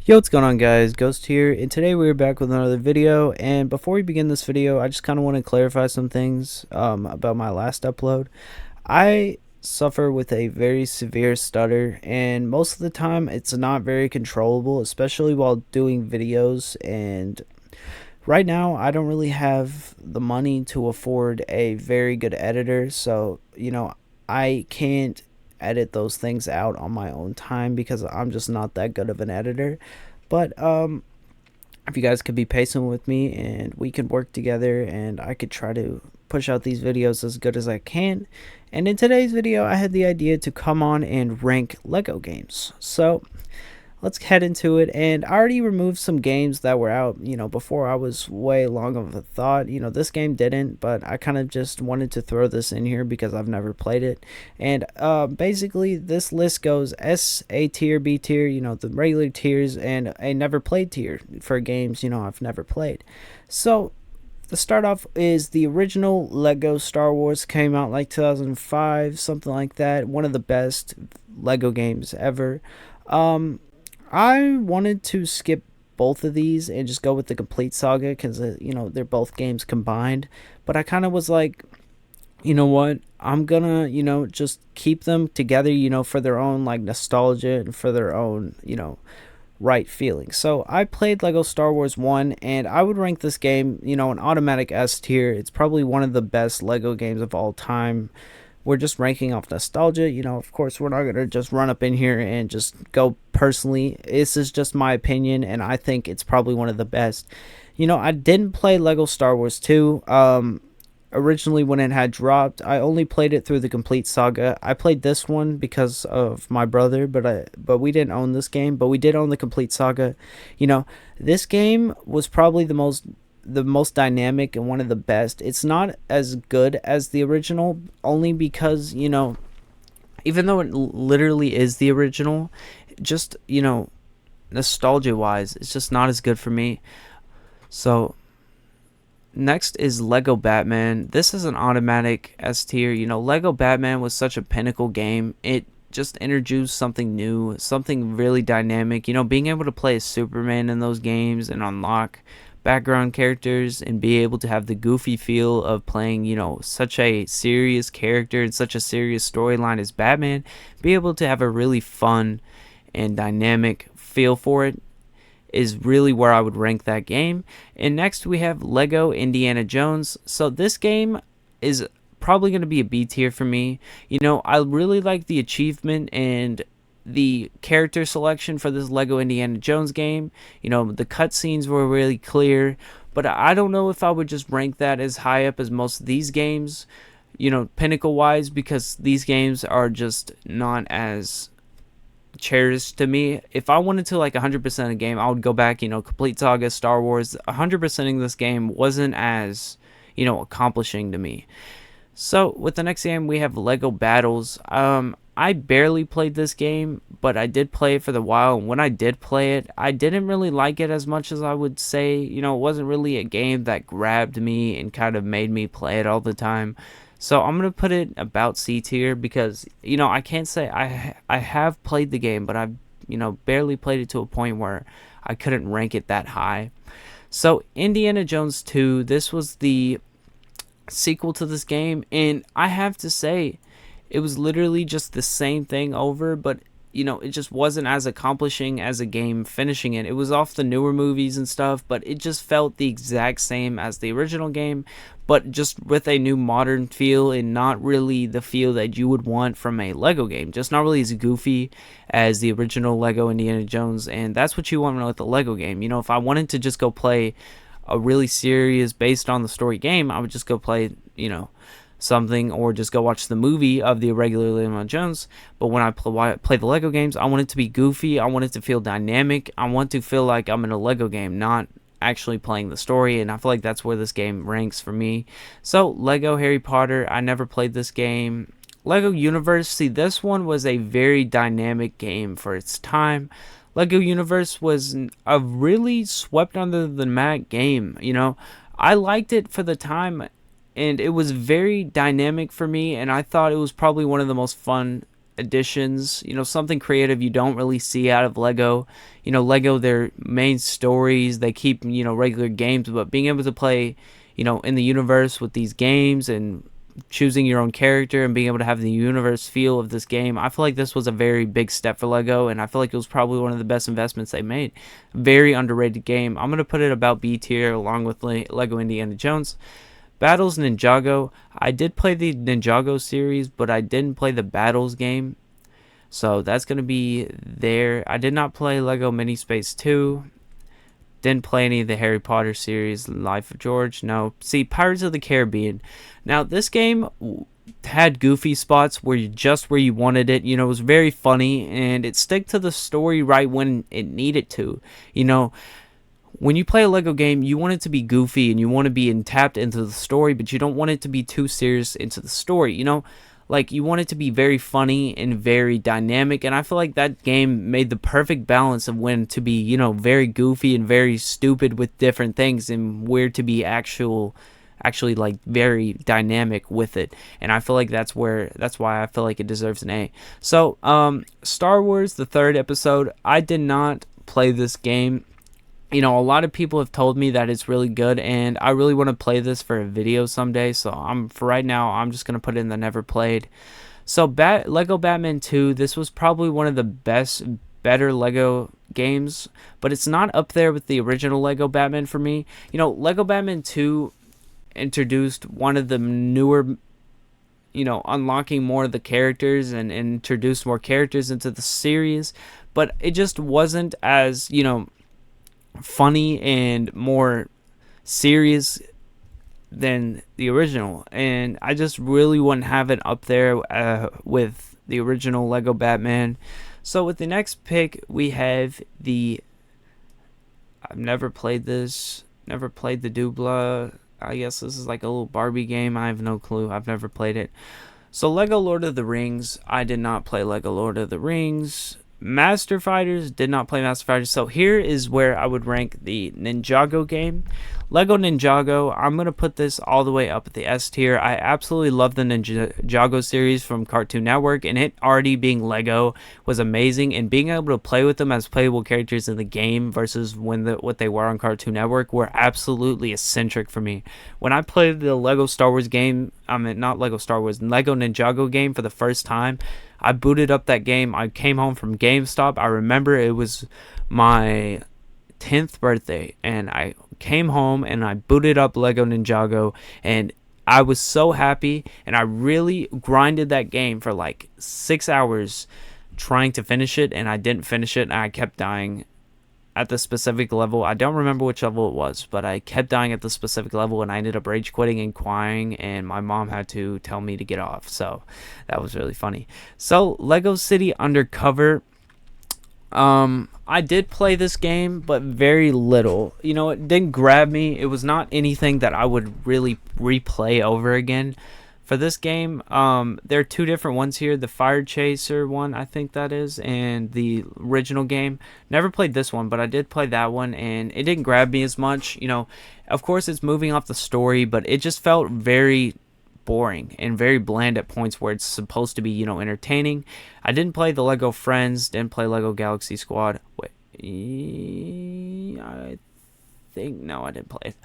Yo, what's going on, guys? Ghost here, and today we're back with another video. And before we begin this video, I just kind of want to clarify some things about my last upload. I suffer with a very severe stutter, and most of the time it's not very controllable, especially while doing videos. And right now I don't really have the money to afford a very good editor, so I can't edit those things out on my own time because I'm just not that good of an editor. But if you guys could be patient with me and we could work together, and I could try to push out these videos as good as I can. And in today's video, I had the idea to come on and rank Lego games. So let's head into it. And I already removed some games that were out, before I was way long of a thought. This game didn't, but I kind of just wanted to throw this in here because I've never played it. And basically, this list goes S, A tier, B tier, the regular tiers, and a never played tier for games, I've never played. So to start off is the original Lego Star Wars. Came out like 2005, something like that. One of the best Lego games ever. I wanted to skip both of these and just go with the complete saga because they're both games combined. But I kind of was like, you know what, I'm gonna just keep them together, for their own like nostalgia and for their own right feeling. So I played Lego Star Wars 1, and I would rank this game an automatic S tier. It's probably one of the best Lego games of all time. We're just ranking off nostalgia. Of course, we're not going to just run up in here and just go personally. This is just my opinion, and I think it's probably one of the best. I didn't play Lego Star Wars 2. Originally, when it had dropped, I only played it through the complete saga. I played this one because of my brother, but we didn't own this game, but we did own the complete saga. This game was probably the most dynamic and one of the best. It's not as good as the original, only because even though it literally is the original, just nostalgia wise, it's just not as good for me. So next is Lego Batman. This is an automatic S tier. Lego Batman was such a pinnacle game. It just introduced something new, something really dynamic. Being able to play as Superman in those games and unlock background characters and be able to have the goofy feel of playing, such a serious character and such a serious storyline as Batman, be able to have a really fun and dynamic feel for it is really where I would rank that game. And next we have Lego Indiana Jones. So this game is probably going to be a B tier for me. I really like the achievement and the character selection for this Lego Indiana Jones game. The cutscenes were really clear, but I don't know if I would just rank that as high up as most of these games, pinnacle wise, because these games are just not as cherished to me. If I wanted to like 100% a game, I would go back, complete saga, Star Wars. 100%ing this game wasn't as, accomplishing to me. So with the next game, we have Lego Battles. I barely played this game, but I did play it for the while. And when I did play it, I didn't really like it as much as I would say. It wasn't really a game that grabbed me and kind of made me play it all the time. So I'm going to put it about C tier because, I can't say I have played the game, but I've, barely played it to a point where I couldn't rank it that high. So Indiana Jones 2, this was the sequel to this game, and I have to say it was literally just the same thing over, but it just wasn't as accomplishing as a game finishing it. It was off the newer movies and stuff, but it just felt the exact same as the original game, but just with a new modern feel and not really the feel that you would want from a Lego game. Just not really as goofy as the original Lego Indiana Jones, and that's what you want with the Lego game. If I wanted to just go play a really serious based on the story game, I would just go play, something, or just go watch the movie of the regular Indiana Jones. But when I play the Lego games, I want it to be goofy. I want it to feel dynamic. I want to feel like I'm in a Lego game, not actually playing the story. And I feel like that's where this game ranks for me. So Lego Harry Potter, I never played this game. Lego Universe, see, this one was a very dynamic game for its time. Lego Universe was a really swept under the mat game. I liked it for the time, and it was very dynamic for me, and I thought it was probably one of the most fun additions, something creative you don't really see out of Lego. Lego, their main stories, they keep, regular games, but being able to play, in the universe with these games and choosing your own character and being able to have the universe feel of this game, I feel like this was a very big step for Lego, and I feel like it was probably one of the best investments they made. Very underrated game. I'm going to put it about B tier along with Lego Indiana Jones. Battles Ninjago. I did play the Ninjago series, but I didn't play the Battles game. So that's going to be there. I did not play Lego Mini Space 2. Didn't play any of the Harry Potter series, Life of George. No. See, Pirates of the Caribbean. Now, this game had goofy spots where you wanted it. It was very funny, and it stuck to the story right when it needed to. When you play a Lego game, you want it to be goofy and you want to be tapped into the story, but you don't want it to be too serious into the story. Like, you want it to be very funny and very dynamic, and I feel like that game made the perfect balance of when to be, very goofy and very stupid with different things, and where to be actually like very dynamic with it. And I feel like that's why I feel like it deserves an A. So, Star Wars, the third episode, I did not play this game. A lot of people have told me that it's really good, and I really want to play this for a video someday. So for right now, I'm just gonna put it in the never played. So Lego Batman 2. This was probably one of the better Lego games, but it's not up there with the original Lego Batman for me. Lego Batman 2 introduced one of the newer, unlocking more of the characters and introduced more characters into the series, but it just wasn't as funny and more serious than the original, and I just really wouldn't have it up there with the original Lego Batman. So with the next pick, we have I've never played this, never played the Dubla. I guess this is like a little Barbie game. I have no clue. I've never played it. So Lego Lord of the Rings. I did not play Lego Lord of the Rings. Master Fighters, did not play Master Fighters. So here is where I would rank the Ninjago game. Lego Ninjago, I'm going to put this all the way up at the S tier. I absolutely love the Ninjago series from Cartoon Network, and it already being Lego was amazing, and being able to play with them as playable characters in the game versus what they were on Cartoon Network were absolutely eccentric for me. When I played the Lego Star Wars game, not Lego Star Wars, Lego Ninjago game for the first time, I booted up that game. I came home from GameStop. I remember it was my 10th birthday, and I came home and I booted up Lego Ninjago, and I was so happy, and I really grinded that game for like 6 hours trying to finish it, and I didn't finish it, and I kept dying at the specific level. I don't remember which level it was, but I kept dying at the specific level, and I ended up rage quitting and crying, and my mom had to tell me to get off. So that was really funny. So Lego City Undercover, I did play this game, but very little. It didn't grab me. It was not anything that I would really replay over again. For this game, there are two different ones here. The Fire Chaser one, I think that is, and the original game. Never played this one, but I did play that one, and it didn't grab me as much. Of course, it's moving off the story, but it just felt very boring and very bland at points where it's supposed to be, entertaining. I didn't play the Lego Friends, didn't play Lego Galaxy Squad. Wait, I think, no, I didn't play it.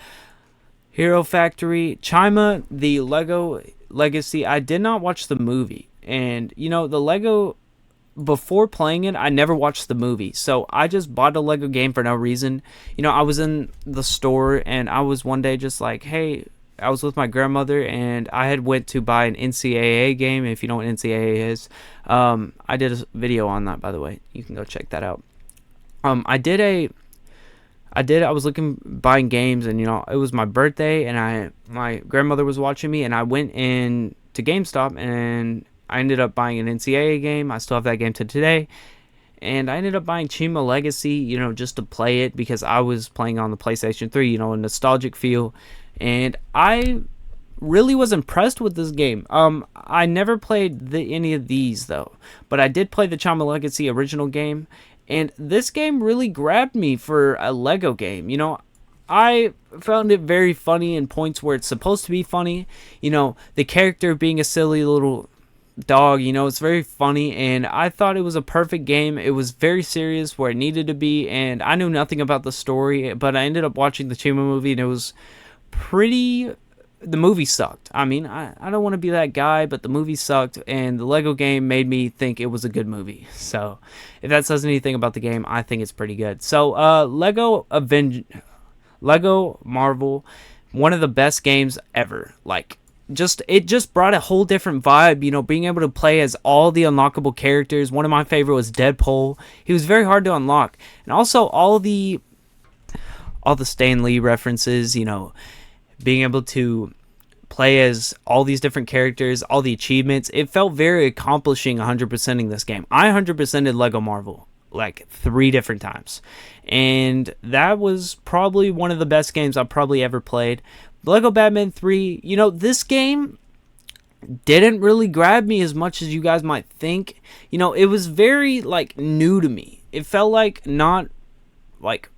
Hero Factory, Chima, the Lego Legacy. I did not watch the movie, and the Lego, before playing it, I never watched the movie, so I just bought a Lego game for no reason. I was in the store, and I was one day just like, hey, I was with my grandmother, and I had went to buy an NCAA game. If you know what NCAA is, I did a video on that, by the way. You can go check that out. I was buying games, and it was my birthday, and my grandmother was watching me, and I went in to GameStop, and I ended up buying an NCAA game. I still have that game to today. And I ended up buying Chima Legacy, just to play it, because I was playing on the PlayStation 3, a nostalgic feel. And I really was impressed with this game. I never played any of these, though. But I did play the Chima Legacy original game. And this game really grabbed me for a Lego game. I found it very funny in points where it's supposed to be funny. The character being a silly little dog, you know, it's very funny, and I thought it was a perfect game. It was very serious where it needed to be, and I knew nothing about the story, but I ended up watching the Chima movie, and it was pretty. The movie sucked. I mean, I don't want to be that guy, but the movie sucked, and the Lego game made me think it was a good movie. So, if that says anything about the game, I think it's pretty good. So, Lego Marvel, one of the best games ever. Like, it just brought a whole different vibe, you know, being able to play as all the unlockable characters. One of my favorite was Deadpool. He was very hard to unlock. And also all the Stan Lee references, you know, being able to play as all these different characters, all the achievements. It felt very accomplishing 100%ing this game. I 100%ed Lego Marvel like 3 different times. And that was probably one of the best games I've probably ever played. Lego Batman 3, you know, this game didn't really grab me as much as you guys might think. You know, it was very like new to me. It felt like not like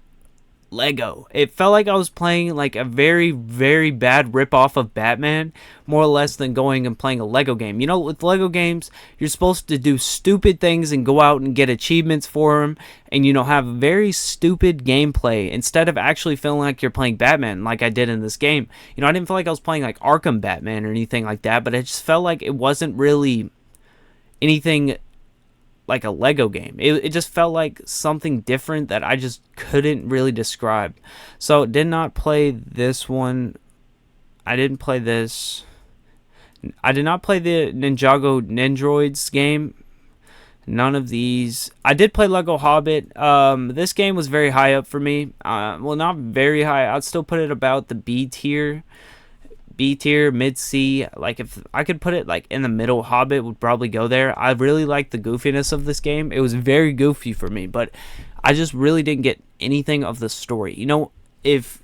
Lego. It felt like I was playing like a very, very bad ripoff of Batman, more or less, than going and playing a Lego game. You know, with Lego games, you're supposed to do stupid things and go out and get achievements for them, and, you know, have very stupid gameplay instead of actually feeling like you're playing Batman like I did in this game. You know, I didn't feel like I was playing like Arkham Batman or anything like that, but it just felt like it wasn't really anything like a Lego game. It just felt like something different that I just couldn't really describe. So did not play this one. I didn't play this. I did not play the Ninjago Nendroids game. None of these. I did play Lego Hobbit. This game was very high up for me. Well, not very high. I'd still put it about the B tier, mid C. Like, if I could put it like in the middle, Hobbit would probably go there. I really liked the goofiness of this game. It was very goofy for me, but I just really didn't get anything of the story. You know, if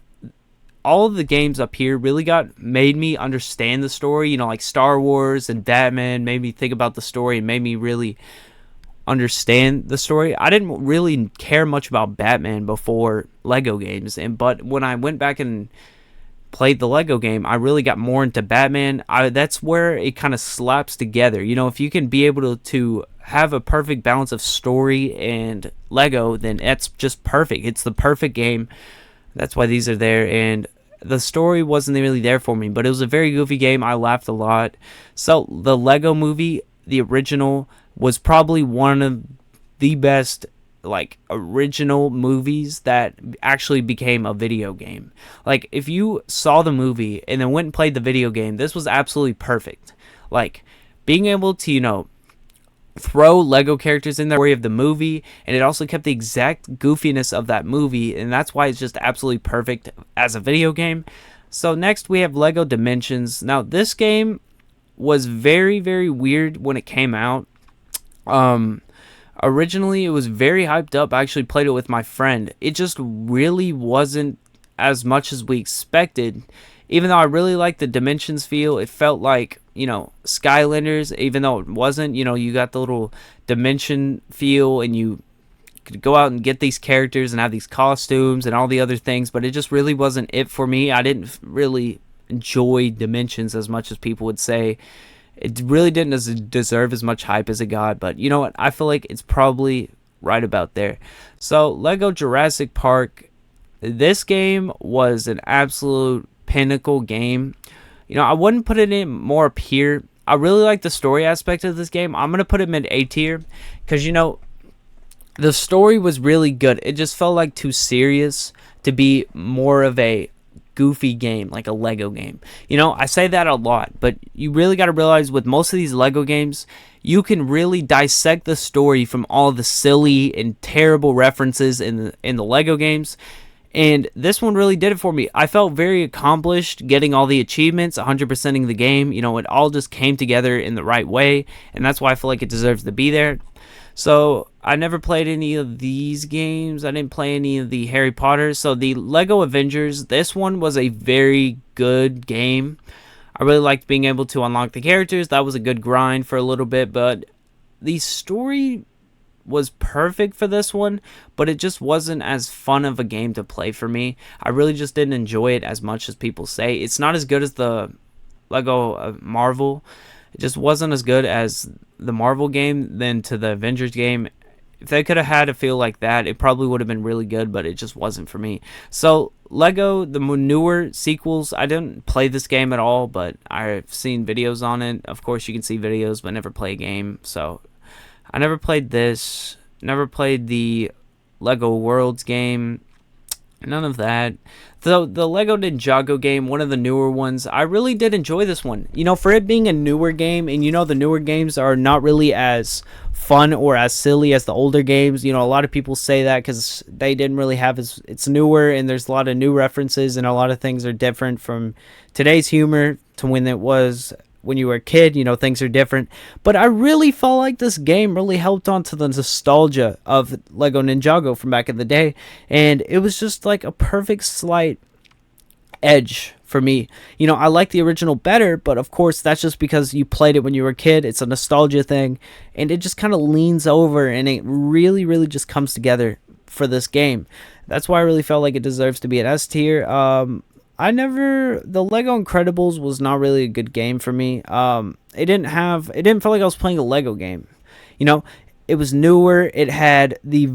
all of the games up here really made me understand the story, you know, like Star Wars and Batman made me think about the story and made me really understand the story. I didn't really care much about Batman before Lego games, but when I went back and played the Lego game, I really got more into Batman. That's where it kind of slaps together. You know, if you can be able to have a perfect balance of story and Lego, then that's just perfect. It's the perfect game. That's why these are there. And the story wasn't really there for me, but it was a very goofy game. I laughed a lot. So the Lego movie, the original, was probably one of the best like original movies that actually became a video game. Like, if you saw the movie and then went and played the video game, this was absolutely perfect. Like, being able to, you know, throw Lego characters in the story of the movie, and it also kept the exact goofiness of that movie, and that's why it's just absolutely perfect as a video game. So next we have Lego Dimensions. Now, this game was very, very weird when it came out. Originally, it was very hyped up. I actually played it with my friend. It just really wasn't as much as we expected. Even though I really liked the Dimensions feel, it felt like, you know, Skylanders, even though it wasn't. You know, you got the little dimension feel, and you could go out and get these characters and have these costumes and all the other things, but it just really wasn't it for me. I didn't really enjoy Dimensions as much as people would say. It really didn't deserve as much hype as it got, but you know what? I feel like it's probably right about there. So, Lego Jurassic Park. This game was an absolute pinnacle game. You know, I wouldn't put it in more up here. I really like the story aspect of this game. I'm going to put it mid A tier because, you know, the story was really good. It just felt like too serious to be more of a goofy game, like a Lego game. You know, I say that a lot, but you really got to realize with most of these Lego games, you can really dissect the story from all the silly and terrible references in the Lego games. And this one really did it for me. I felt very accomplished getting all the achievements, 100%ing the game. You know, it all just came together in the right way, and that's why I feel like it deserves to be there. So, I never played any of these games. I didn't play any of the Harry Potter. So, the Lego Avengers, this one was a very good game. I really liked being able to unlock the characters. That was a good grind for a little bit, but the story was perfect for this one, but it just wasn't as fun of a game to play for me. I really just didn't enjoy it as much as people say. It's not as good as the Lego Marvel. It just wasn't as good as the Marvel game than to the Avengers game. If they could have had a feel like that, it probably would have been really good, but it just wasn't for me. So Lego, the newer sequels, I didn't play this game at all, but I've seen videos on it. Of course, you can see videos, but never play a game. So I never played this. Never played the Lego Worlds game. None of that. The Lego Ninjago game, one of the newer ones, I really did enjoy this one. You know, for it being a newer game, and you know the newer games are not really as fun or as silly as the older games. You know, a lot of people say that because they didn't really have as, it's newer and there's a lot of new references and a lot of things are different from today's humor to when it was when you were a kid. You know, things are different, but I really felt like this game really helped onto the nostalgia of Lego Ninjago from back in the day, and it was just like a perfect slight edge for me. You know, I like the original better, but of course that's just because you played it when you were a kid. It's a nostalgia thing, and it just kind of leans over and it really just comes together for this game. That's why I really felt like it deserves to be an S tier. The Lego Incredibles was not really a good game for me. It didn't feel like I was playing a Lego game. You know, it was newer. It had the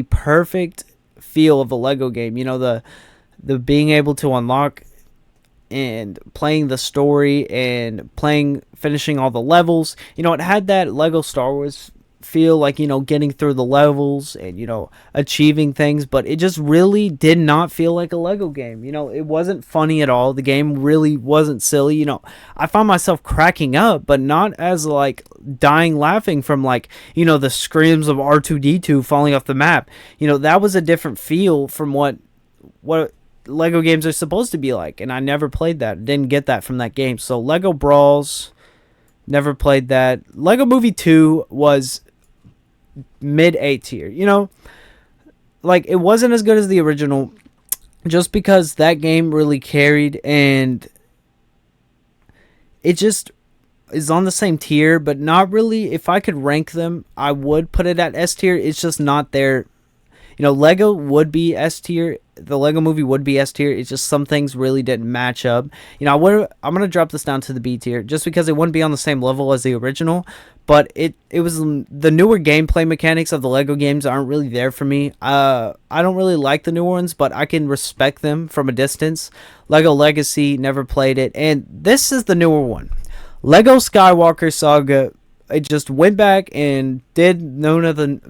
perfect feel of a Lego game. You know, the being able to unlock and playing the story and finishing all the levels. You know, it had that Lego Star Wars feel, like, you know, getting through the levels and, you know, achieving things, but it just really did not feel like a Lego game. You know, it wasn't funny at all. The game really wasn't silly. You know, I found myself cracking up, but not as like dying laughing from, like, you know, the screams of R2-D2 falling off the map. You know, that was a different feel from what Lego games are supposed to be like, and I never played that. Didn't get that from that game. So Lego Brawls, never played that. Lego Movie 2 was mid A tier. You know, like, it wasn't as good as the original just because that game really carried, and it just is on the same tier, but not really. If I could rank them, I would put it at S tier. It's just not there. You know, Lego would be S tier. The Lego Movie would be S tier. It's just some things really didn't match up. You know, I'm going to drop this down to the B tier just because it wouldn't be on the same level as the original. But it was the newer gameplay mechanics of the Lego games aren't really there for me. I don't really like the new ones, but I can respect them from a distance. Lego Legacy, never played it. And this is the newer one. Lego Skywalker Saga. It just went back and did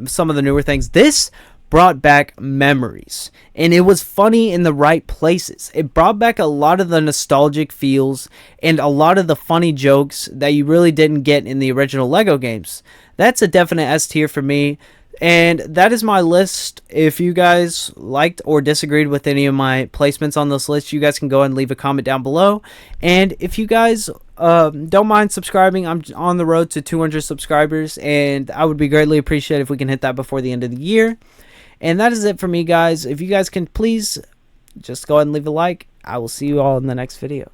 some of the newer things. This brought back memories, and it was funny in the right places. It brought back a lot of the nostalgic feels and a lot of the funny jokes that you really didn't get in the original Lego games. That's a definite S tier for me, and that is my list. If you guys liked or disagreed with any of my placements on this list, you guys can go ahead and leave a comment down below. And if you guys don't mind subscribing, I'm on the road to 200 subscribers, and I would be greatly appreciated if we can hit that before the end of the year. And that is it for me, guys. If you guys can please just go ahead and leave a like. I will see you all in the next video.